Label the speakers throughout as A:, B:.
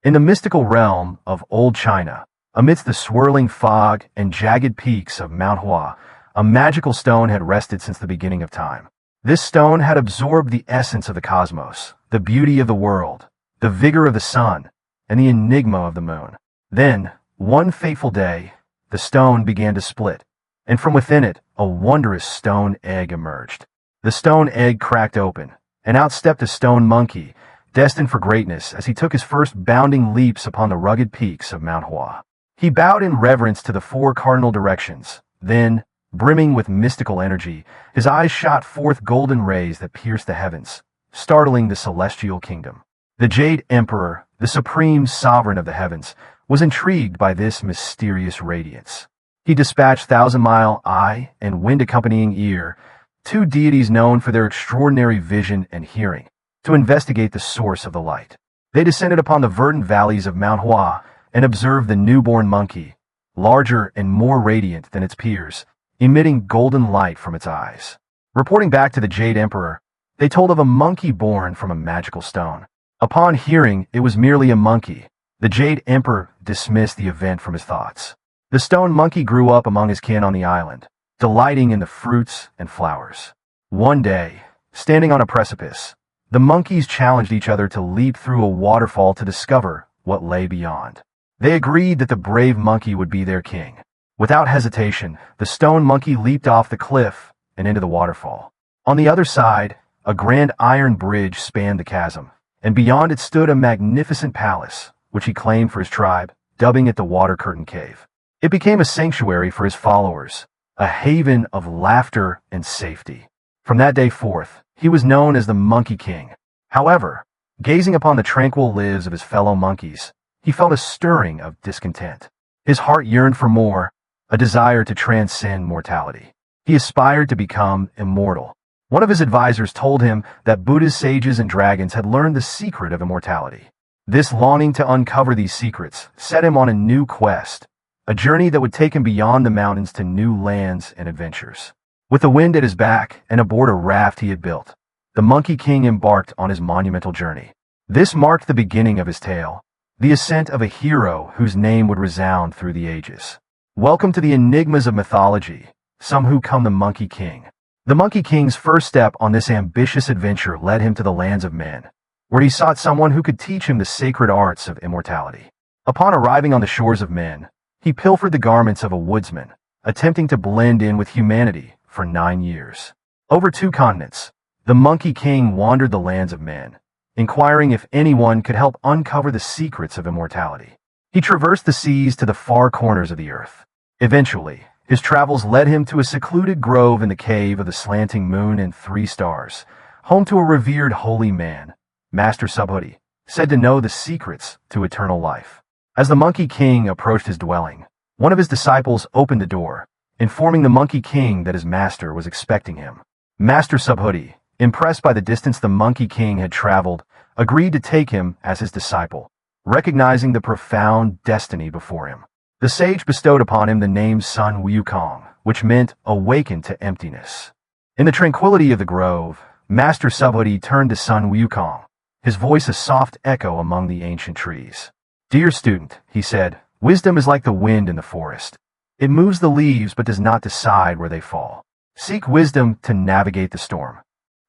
A: In the mystical realm of old China, amidst the swirling fog and jagged peaks of Mount Hua, a magical stone had rested since the beginning of time. This stone had absorbed the essence of the cosmos, the beauty of the world, the vigor of the sun, and the enigma of the moon. Then, one fateful day, the stone began to split, and from within it, a wondrous stone egg emerged. The stone egg cracked open, and out stepped a stone monkey, destined for greatness as he took his first bounding leaps upon the rugged peaks of Mount Hua. He bowed in reverence to the four cardinal directions. Then, brimming with mystical energy, his eyes shot forth golden rays that pierced the heavens, startling the celestial kingdom. The Jade Emperor, the supreme sovereign of the heavens, was intrigued by this mysterious radiance. He dispatched thousand-mile eye and wind-accompanying ear, two deities known for their extraordinary vision and hearing, to investigate the source of the light. They descended upon the verdant valleys of Mount Hua and observed the newborn monkey, larger and more radiant than its peers, emitting golden light from its eyes. Reporting back to the Jade Emperor, they told of a monkey born from a magical stone. Upon hearing it was merely a monkey, the Jade Emperor dismissed the event from his thoughts. The stone monkey grew up among his kin on the island, delighting in the fruits and flowers. One day, standing on a precipice, the monkeys challenged each other to leap through a waterfall to discover what lay beyond. They agreed that the brave monkey would be their king. Without hesitation, the stone monkey leaped off the cliff and into the waterfall. On the other side, a grand iron bridge spanned the chasm, and beyond it stood a magnificent palace, which he claimed for his tribe, dubbing it the Water Curtain Cave. It became a sanctuary for his followers, a haven of laughter and safety. From that day forth, he was known as the Monkey King. However, gazing upon the tranquil lives of his fellow monkeys, he felt a stirring of discontent. His heart yearned for more, a desire to transcend mortality. He aspired to become immortal. One of his advisors told him that Buddha's sages and dragons had learned the secret of immortality. This longing to uncover these secrets set him on a new quest, a journey that would take him beyond the mountains to new lands and adventures. With the wind at his back and aboard a raft he had built, the Monkey King embarked on his monumental journey. This marked the beginning of his tale, the ascent of a hero whose name would resound through the ages. Welcome to the enigmas of mythology, some who come the Monkey King. The Monkey King's first step on this ambitious adventure led him to the lands of men, where he sought someone who could teach him the sacred arts of immortality. Upon arriving on the shores of men, he pilfered the garments of a woodsman, attempting to blend in with humanity for 9 years. Over 2 continents, the Monkey King wandered the lands of men, inquiring if anyone could help uncover the secrets of immortality. He traversed the seas to the far corners of the earth. Eventually, his travels led him to a secluded grove in the cave of the slanting moon and 3 stars, home to a revered holy man, Master Subhuti, said to know the secrets to eternal life. As the Monkey King approached his dwelling, one of his disciples opened the door, informing the Monkey King that his master was expecting him. Master Subhuti, impressed by the distance the Monkey King had traveled, agreed to take him as his disciple, recognizing the profound destiny before him. The sage bestowed upon him the name Sun Wukong, which meant awakened to emptiness. In the tranquility of the grove, Master Subhuti turned to Sun Wukong, his voice a soft echo among the ancient trees. "Dear student," he said, "wisdom is like the wind in the forest. It moves the leaves but does not decide where they fall. Seek wisdom to navigate the storm."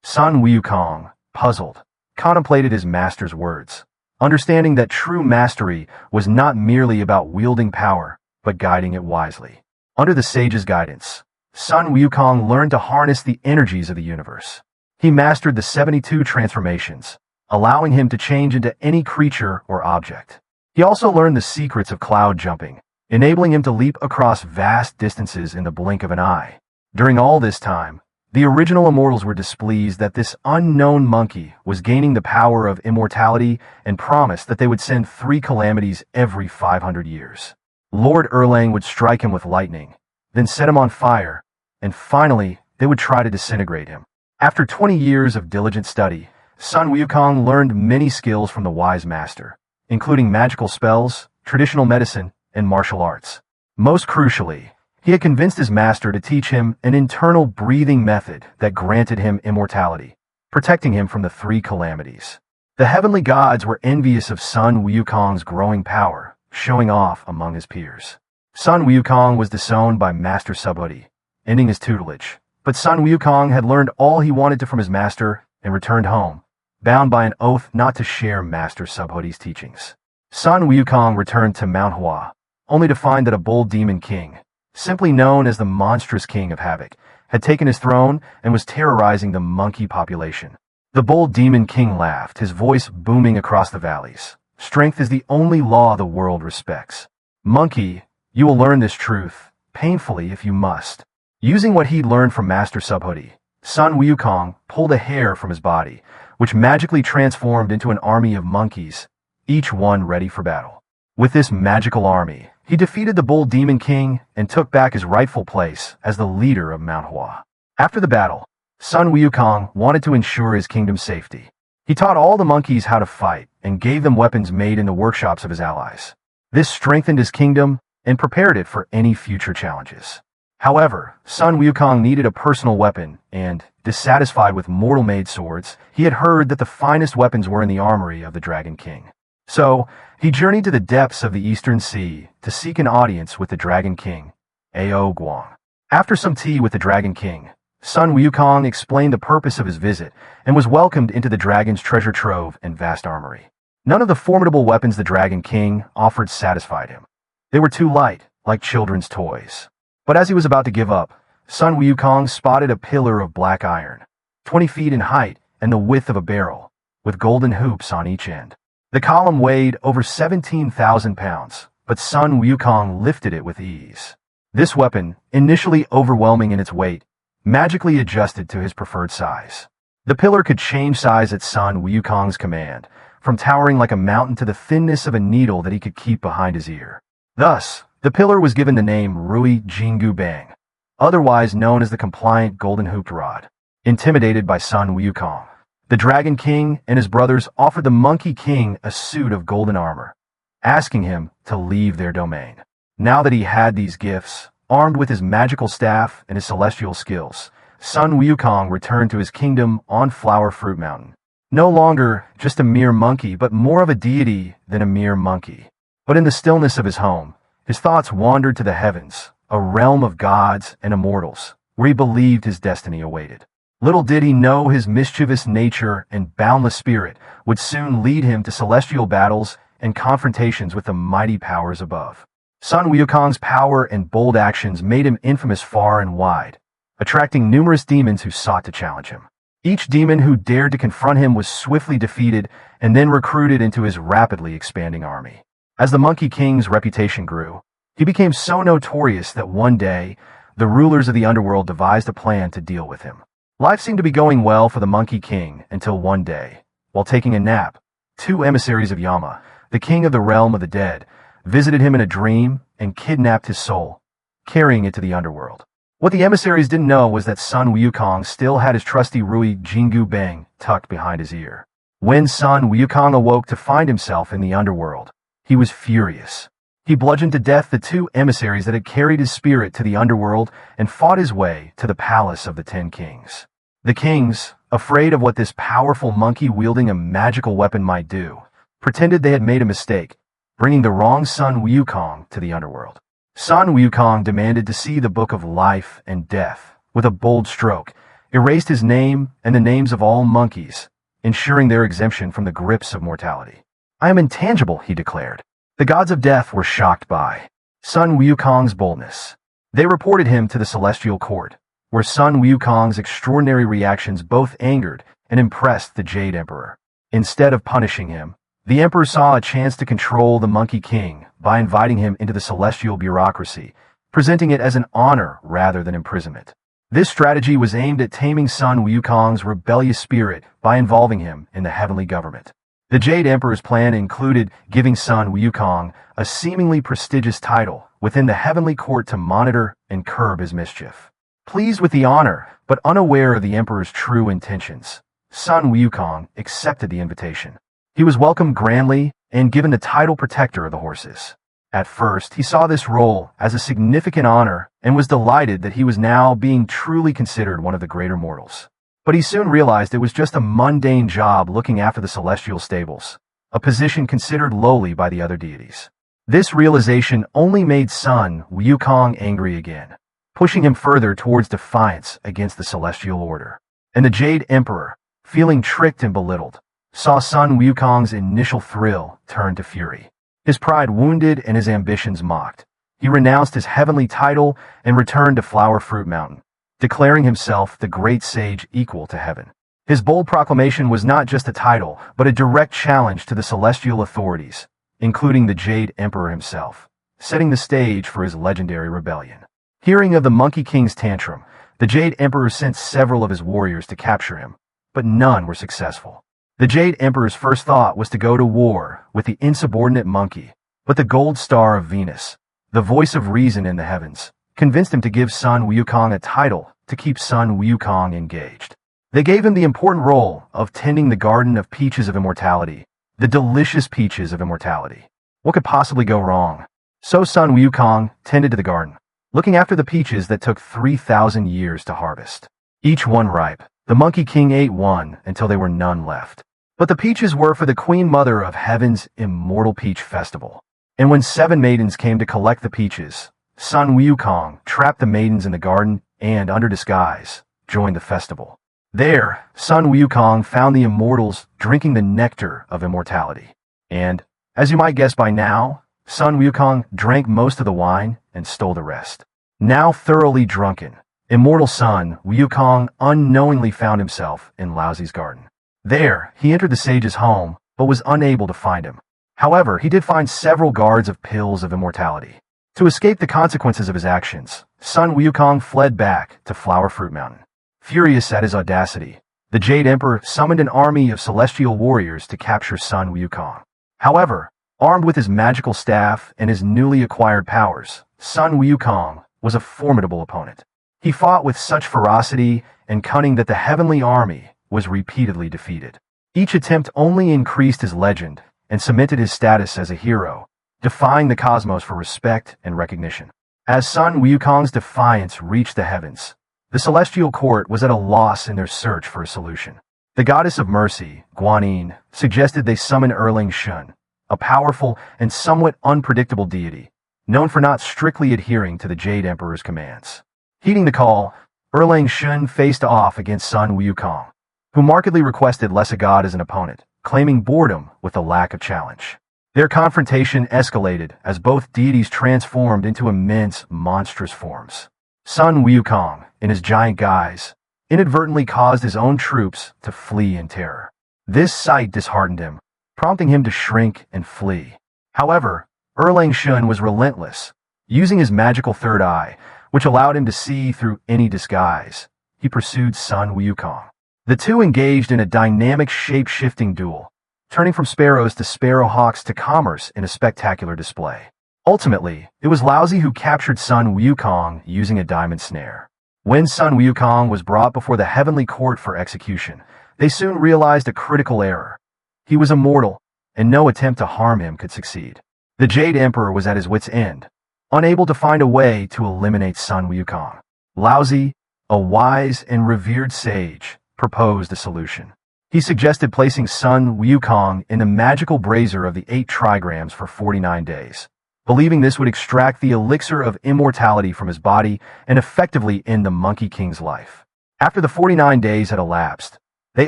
A: Sun Wukong, puzzled, contemplated his master's words, understanding that true mastery was not merely about wielding power, but guiding it wisely. Under the sage's guidance, Sun Wukong learned to harness the energies of the universe. He mastered the 72 transformations, allowing him to change into any creature or object. He also learned the secrets of cloud jumping, enabling him to leap across vast distances in the blink of an eye. During all this time, the original immortals were displeased that this unknown monkey was gaining the power of immortality and promised that they would send 3 calamities every 500 years. Lord Erlang would strike him with lightning, then set him on fire, and finally they would try to disintegrate him. After 20 years of diligent study, Sun Wukong learned many skills from the wise master, including magical spells, traditional medicine, and martial arts. Most crucially, he had convinced his master to teach him an internal breathing method that granted him immortality, protecting him from the 3 calamities. The heavenly gods were envious of Sun Wukong's growing power, showing off among his peers. Sun Wukong was disowned by Master Subhuti, ending his tutelage. But Sun Wukong had learned all he wanted to from his master and returned home, bound by an oath not to share Master Subhuti's teachings. Sun Wukong returned to Mount Hua, only to find that a bold demon king, simply known as the monstrous king of havoc, had taken his throne and was terrorizing the monkey population. The bold demon king laughed, his voice booming across the valleys. Strength is the only law the world respects. Monkey, you will learn this truth, painfully if you must. Using what he'd learned from Master Subhuti, Sun Wukong pulled a hair from his body, which magically transformed into an army of monkeys, each one ready for battle. With this magical army, he defeated the bold demon king and took back his rightful place as the leader of Mount Hua. After the battle, Sun Wukong wanted to ensure his kingdom's safety. He taught all the monkeys how to fight and gave them weapons made in the workshops of his allies. This strengthened his kingdom and prepared it for any future challenges. However, Sun Wukong needed a personal weapon, and, dissatisfied with mortal-made swords, he had heard that the finest weapons were in the armory of the Dragon King. So, he journeyed to the depths of the Eastern Sea to seek an audience with the Dragon King, Ao Guang. After some tea with the Dragon King, Sun Wukong explained the purpose of his visit and was welcomed into the dragon's treasure trove and vast armory. None of the formidable weapons the Dragon King offered satisfied him. They were too light, like children's toys. But as he was about to give up, Sun Wukong spotted a pillar of black iron, 20 feet in height and the width of a barrel, with golden hoops on each end. The column weighed over 17,000 pounds, but Sun Wukong lifted it with ease. This weapon, initially overwhelming in its weight, magically adjusted to his preferred size. The pillar could change size at Sun Wukong's command, from towering like a mountain to the thinness of a needle that he could keep behind his ear. Thus, the pillar was given the name Rui Jingu Bang, otherwise known as the compliant golden hooped rod. Intimidated by Sun Wukong, the Dragon King and his brothers offered the Monkey King a suit of golden armor, asking him to leave their domain. Now that he had these gifts, armed with his magical staff and his celestial skills, Sun Wukong returned to his kingdom on Flower Fruit Mountain. No longer just a mere monkey, but more of a deity than a mere monkey. But in the stillness of his home, his thoughts wandered to the heavens, a realm of gods and immortals, where he believed his destiny awaited. Little did he know his mischievous nature and boundless spirit would soon lead him to celestial battles and confrontations with the mighty powers above. Sun Wukong's power and bold actions made him infamous far and wide, attracting numerous demons who sought to challenge him. Each demon who dared to confront him was swiftly defeated and then recruited into his rapidly expanding army. As the Monkey King's reputation grew, he became so notorious that one day, the rulers of the underworld devised a plan to deal with him. Life seemed to be going well for the Monkey King until one day, while taking a nap, two emissaries of Yama, the king of the realm of the dead, visited him in a dream and kidnapped his soul, carrying it to the underworld. What the emissaries didn't know was that Sun Wukong still had his trusty Rui Jingu Bang tucked behind his ear. When Sun Wukong awoke to find himself in the underworld, he was furious. He bludgeoned to death the two emissaries that had carried his spirit to the underworld and fought his way to the palace of the 10 Kings. The kings, afraid of what this powerful monkey wielding a magical weapon might do, pretended they had made a mistake, bringing the wrong Sun Wukong to the underworld. Sun Wukong demanded to see the Book of Life and Death. With a bold stroke, erased his name and the names of all monkeys, ensuring their exemption from the grips of mortality. "I am intangible," he declared. The gods of death were shocked by Sun Wukong's boldness. They reported him to the celestial court, where Sun Wukong's extraordinary reactions both angered and impressed the Jade Emperor. Instead of punishing him, the Emperor saw a chance to control the Monkey King by inviting him into the celestial bureaucracy, presenting it as an honor rather than imprisonment. This strategy was aimed at taming Sun Wukong's rebellious spirit by involving him in the heavenly government. The Jade Emperor's plan included giving Sun Wukong a seemingly prestigious title within the heavenly court to monitor and curb his mischief. Pleased with the honor, but unaware of the Emperor's true intentions, Sun Wukong accepted the invitation. He was welcomed grandly and given the title Protector of the Horses. At first, he saw this role as a significant honor and was delighted that he was now being truly considered one of the greater mortals. But he soon realized it was just a mundane job looking after the celestial stables, a position considered lowly by the other deities. This realization only made Sun Wukong angry again, pushing him further towards defiance against the celestial order. And the Jade Emperor, feeling tricked and belittled, saw Sun Wukong's initial thrill turn to fury. His pride wounded and his ambitions mocked, he renounced his heavenly title and returned to Flower Fruit Mountain, declaring himself the great sage equal to heaven. His bold proclamation was not just a title, but a direct challenge to the celestial authorities, including the Jade Emperor himself, setting the stage for his legendary rebellion. Hearing of the Monkey King's tantrum, the Jade Emperor sent several of his warriors to capture him, but none were successful. The Jade Emperor's first thought was to go to war with the insubordinate monkey, but the gold star of Venus, the voice of reason in the heavens, convinced him to give Sun Wukong a title to keep Sun Wukong engaged. They gave him the important role of tending the garden of peaches of immortality, the delicious peaches of immortality. What could possibly go wrong? So Sun Wukong tended to the garden, looking after the peaches that took 3,000 years to harvest. Each one ripe, the Monkey King ate one until there were none left. But the peaches were for the Queen Mother of Heaven's immortal peach festival. And when 7 maidens came to collect the peaches, Sun Wukong trapped the maidens in the garden and, under disguise, joined the festival. There, Sun Wukong found the immortals drinking the nectar of immortality. And, as you might guess by now, Sun Wukong drank most of the wine and stole the rest. Now thoroughly drunken, immortal Sun Wukong unknowingly found himself in Laozi's garden. There, he entered the sage's home, but was unable to find him. However, he did find several guards of pills of immortality. To escape the consequences of his actions, Sun Wukong fled back to Flower Fruit Mountain. Furious at his audacity, the Jade Emperor summoned an army of celestial warriors to capture Sun Wukong. However, armed with his magical staff and his newly acquired powers, Sun Wukong was a formidable opponent. He fought with such ferocity and cunning that the heavenly army was repeatedly defeated. Each attempt only increased his legend and cemented his status as a hero, defying the cosmos for respect and recognition. As Sun Wukong's defiance reached the heavens, the celestial court was at a loss in their search for a solution. The goddess of mercy, Guanyin, suggested they summon Erlang Shun, a powerful and somewhat unpredictable deity, known for not strictly adhering to the Jade Emperor's commands. Heeding the call, Erlang Shun faced off against Sun Wukong, who markedly requested less a god as an opponent, claiming boredom with the lack of challenge. Their confrontation escalated as both deities transformed into immense, monstrous forms. Sun Wukong, in his giant guise, inadvertently caused his own troops to flee in terror. This sight disheartened him, prompting him to shrink and flee. However, Erlang Shun was relentless, using his magical third eye, which allowed him to see through any disguise. He pursued Sun Wukong. The two engaged in a dynamic shape-shifting duel, turning from sparrows to sparrowhawks to commerce in a spectacular display. Ultimately, it was Laozi who captured Sun Wukong using a diamond snare. When Sun Wukong was brought before the heavenly court for execution, they soon realized a critical error. He was immortal, and no attempt to harm him could succeed. The Jade Emperor was at his wit's end, unable to find a way to eliminate Sun Wukong. Laozi, a wise and revered sage, proposed a solution. He suggested placing Sun Wukong in the magical brazier of the 8 trigrams for 49 days, believing this would extract the elixir of immortality from his body and effectively end the Monkey King's life. After the 49 days had elapsed, they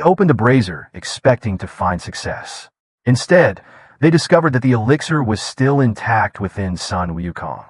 A: opened the brazier, expecting to find success. Instead, they discovered that the elixir was still intact within Sun Wukong,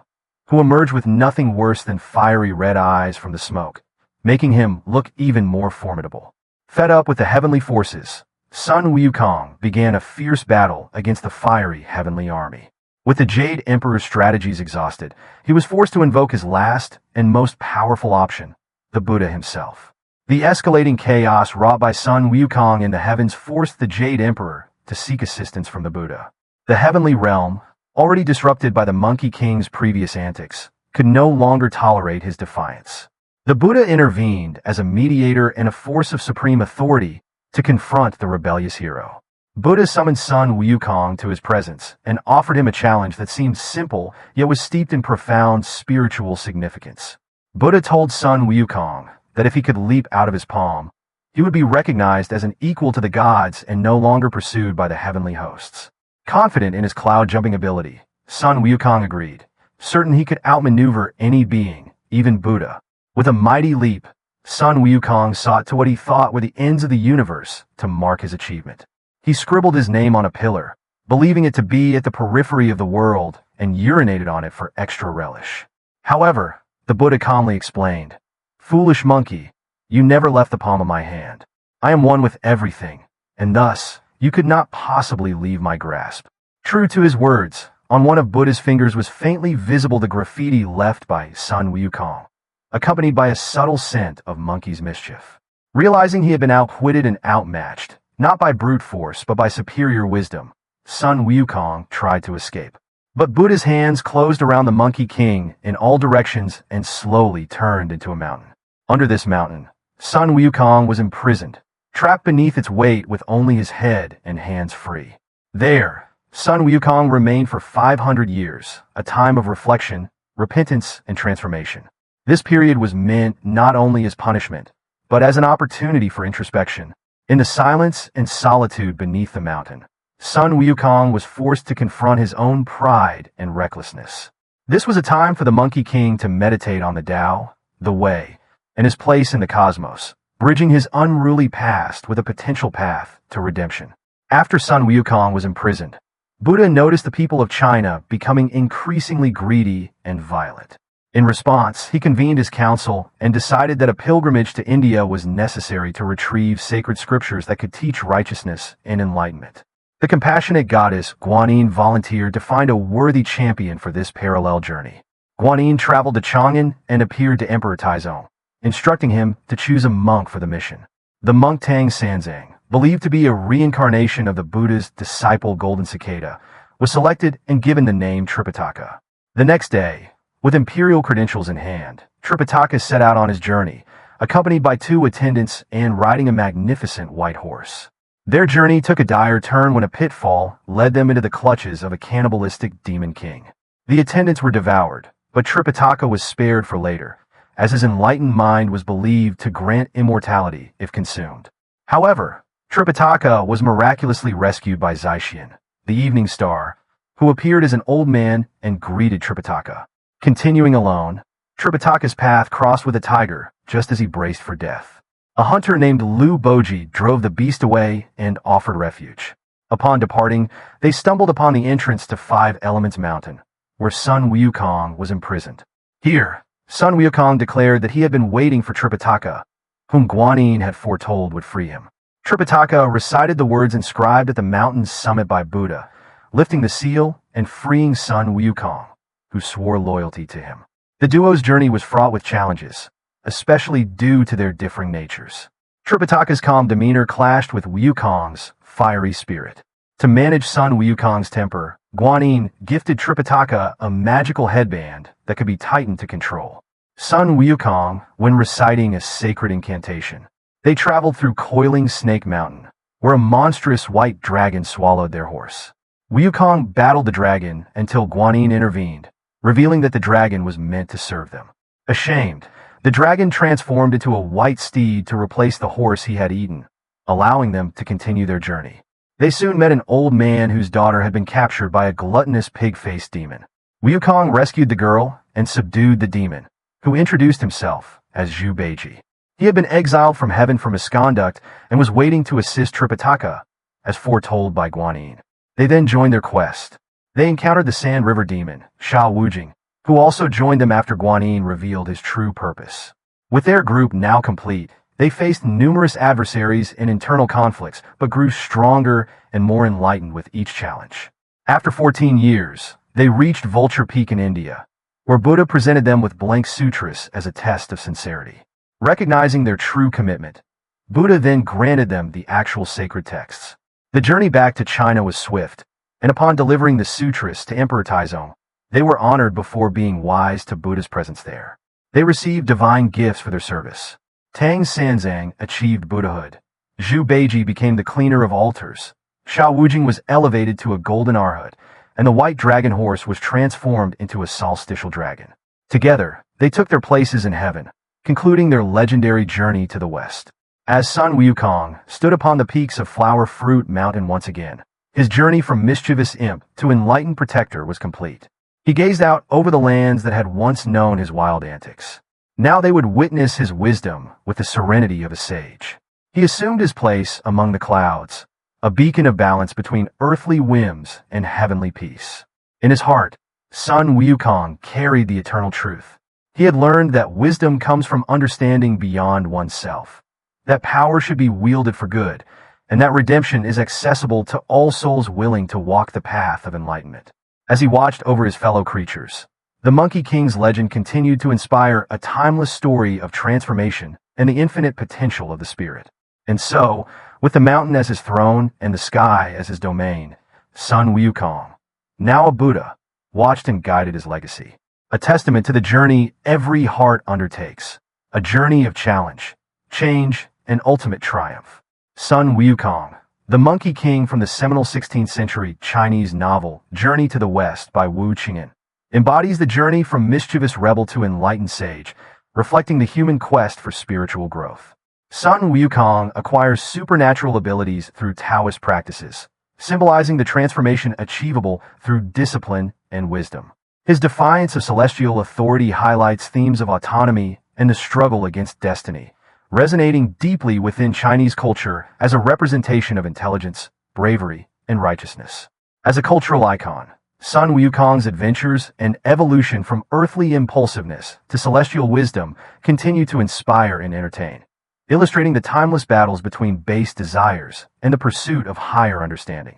A: who emerged with nothing worse than fiery red eyes from the smoke, making him look even more formidable. Fed up with the heavenly forces, Sun Wukong began a fierce battle against the fiery heavenly army. With the Jade Emperor's strategies exhausted, he was forced to invoke his last and most powerful option, the Buddha himself. The escalating chaos wrought by Sun Wukong in the heavens forced the Jade Emperor to seek assistance from the Buddha. The heavenly realm, already disrupted by the Monkey King's previous antics, could no longer tolerate his defiance. The Buddha intervened as a mediator and a force of supreme authority to confront the rebellious hero. Buddha summoned Sun Wukong to his presence and offered him a challenge that seemed simple yet was steeped in profound spiritual significance. Buddha told Sun Wukong that if he could leap out of his palm, he would be recognized as an equal to the gods and no longer pursued by the heavenly hosts. Confident in his cloud-jumping ability, Sun Wukong agreed, certain he could outmaneuver any being, even Buddha. With a mighty leap, Sun Wukong sought to what he thought were the ends of the universe to mark his achievement. He scribbled his name on a pillar, believing it to be at the periphery of the world, and urinated on it for extra relish. However, the Buddha calmly explained, "Foolish monkey, you never left the palm of my hand. I am one with everything, and thus, you could not possibly leave my grasp." True to his words, on one of Buddha's fingers was faintly visible the graffiti left by Sun Wukong, accompanied by a subtle scent of monkey's mischief. Realizing he had been outwitted and outmatched, not by brute force but by superior wisdom, Sun Wukong tried to escape. But Buddha's hands closed around the Monkey King in all directions and slowly turned into a mountain. Under this mountain, Sun Wukong was imprisoned, trapped beneath its weight with only his head and hands free. There, Sun Wukong remained for 500 years, a time of reflection, repentance, and transformation. This period was meant not only as punishment, but as an opportunity for introspection. In the silence and solitude beneath the mountain, Sun Wukong was forced to confront his own pride and recklessness. This was a time for the Monkey King to meditate on the Tao, the Way, and his place in the cosmos, bridging his unruly past with a potential path to redemption. After Sun Wukong was imprisoned, Buddha noticed the people of China becoming increasingly greedy and violent. In response, he convened his council and decided that a pilgrimage to India was necessary to retrieve sacred scriptures that could teach righteousness and enlightenment. The compassionate goddess Guanyin volunteered to find a worthy champion for this parallel journey. Guanyin traveled to Chang'an and appeared to Emperor Taizong, instructing him to choose a monk for the mission. The monk Tang Sanzang, believed to be a reincarnation of the Buddha's disciple Golden Cicada, was selected and given the name Tripitaka. The next day, with imperial credentials in hand, Tripitaka set out on his journey, accompanied by 2 attendants and riding a magnificent white horse. Their journey took a dire turn when a pitfall led them into the clutches of a cannibalistic demon king. The attendants were devoured, but Tripitaka was spared for later, as his enlightened mind was believed to grant immortality if consumed. However, Tripitaka was miraculously rescued by Zaishian, the evening star, who appeared as an old man and greeted Tripitaka. Continuing alone, Tripitaka's path crossed with a tiger just as he braced for death. A hunter named Lu Boji drove the beast away and offered refuge. Upon departing, they stumbled upon the entrance to 5 Elements Mountain, where Sun Wukong was imprisoned. Here, Sun Wukong declared that he had been waiting for Tripitaka, whom Guanyin had foretold would free him. Tripitaka recited the words inscribed at the mountain's summit by Buddha, lifting the seal and freeing Sun Wukong, who swore loyalty to him. The duo's journey was fraught with challenges, especially due to their differing natures. Tripitaka's calm demeanor clashed with Wukong's fiery spirit. To manage Sun Wukong's temper, Guanyin gifted Tripitaka a magical headband that could be tightened to control Sun Wukong when reciting a sacred incantation. They traveled through Coiling Snake Mountain, where a monstrous white dragon swallowed their horse. Wukong battled the dragon until Guanyin intervened, revealing that the dragon was meant to serve them. Ashamed, the dragon transformed into a white steed to replace the horse he had eaten, allowing them to continue their journey. They soon met an old man whose daughter had been captured by a gluttonous pig-faced demon. Wukong rescued the girl and subdued the demon, who introduced himself as Zhu Beiji. He had been exiled from heaven for misconduct and was waiting to assist Tripitaka, as foretold by Guanyin. They then joined their quest. They encountered the Sand River demon, Shao Wujing, who also joined them after Guanyin revealed his true purpose. With their group now complete, they faced numerous adversaries and internal conflicts, but grew stronger and more enlightened with each challenge. After 14 years, they reached Vulture Peak in India, where Buddha presented them with blank sutras as a test of sincerity. Recognizing their true commitment, Buddha then granted them the actual sacred texts. The journey back to China was swift, and upon delivering the sutras to Emperor Taizong, they were honored before being wise to Buddha's presence there. They received divine gifts for their service. Tang Sanzang achieved Buddhahood. Zhu Beiji became the cleaner of altars. Shao Wujing was elevated to a golden arhat, and the white dragon horse was transformed into a solstitial dragon. Together, they took their places in heaven, concluding their legendary journey to the west. as Sun Wukong stood upon the peaks of Flower Fruit Mountain once again. His journey from mischievous imp to enlightened protector was complete. He gazed out over the lands that had once known his wild antics. Now they would witness his wisdom with the serenity of a sage. He assumed his place among the clouds, a beacon of balance between earthly whims and heavenly peace. In his heart, Sun Wukong carried the eternal truth. He had learned that wisdom comes from understanding beyond oneself, that power should be wielded for good, and that redemption is accessible to all souls willing to walk the path of enlightenment. As he watched over his fellow creatures, the Monkey King's legend continued to inspire a timeless story of transformation and the infinite potential of the spirit. And so, with the mountain as his throne and the sky as his domain, Sun Wukong, now a Buddha, watched and guided his legacy. A testament to the journey every heart undertakes, a journey of challenge, change, and ultimate triumph. Sun Wukong, the Monkey King from the seminal 16th century Chinese novel Journey to the West by Wu Qing'an, embodies the journey from mischievous rebel to enlightened sage, reflecting the human quest for spiritual growth. Sun Wukong acquires supernatural abilities through Taoist practices, symbolizing the transformation achievable through discipline and wisdom. His defiance of celestial authority highlights themes of autonomy and the struggle against destiny, resonating deeply within Chinese culture as a representation of intelligence, bravery, and righteousness. As a cultural icon, Sun Wukong's adventures and evolution from earthly impulsiveness to celestial wisdom continue to inspire and entertain, illustrating the timeless battles between base desires and the pursuit of higher understanding.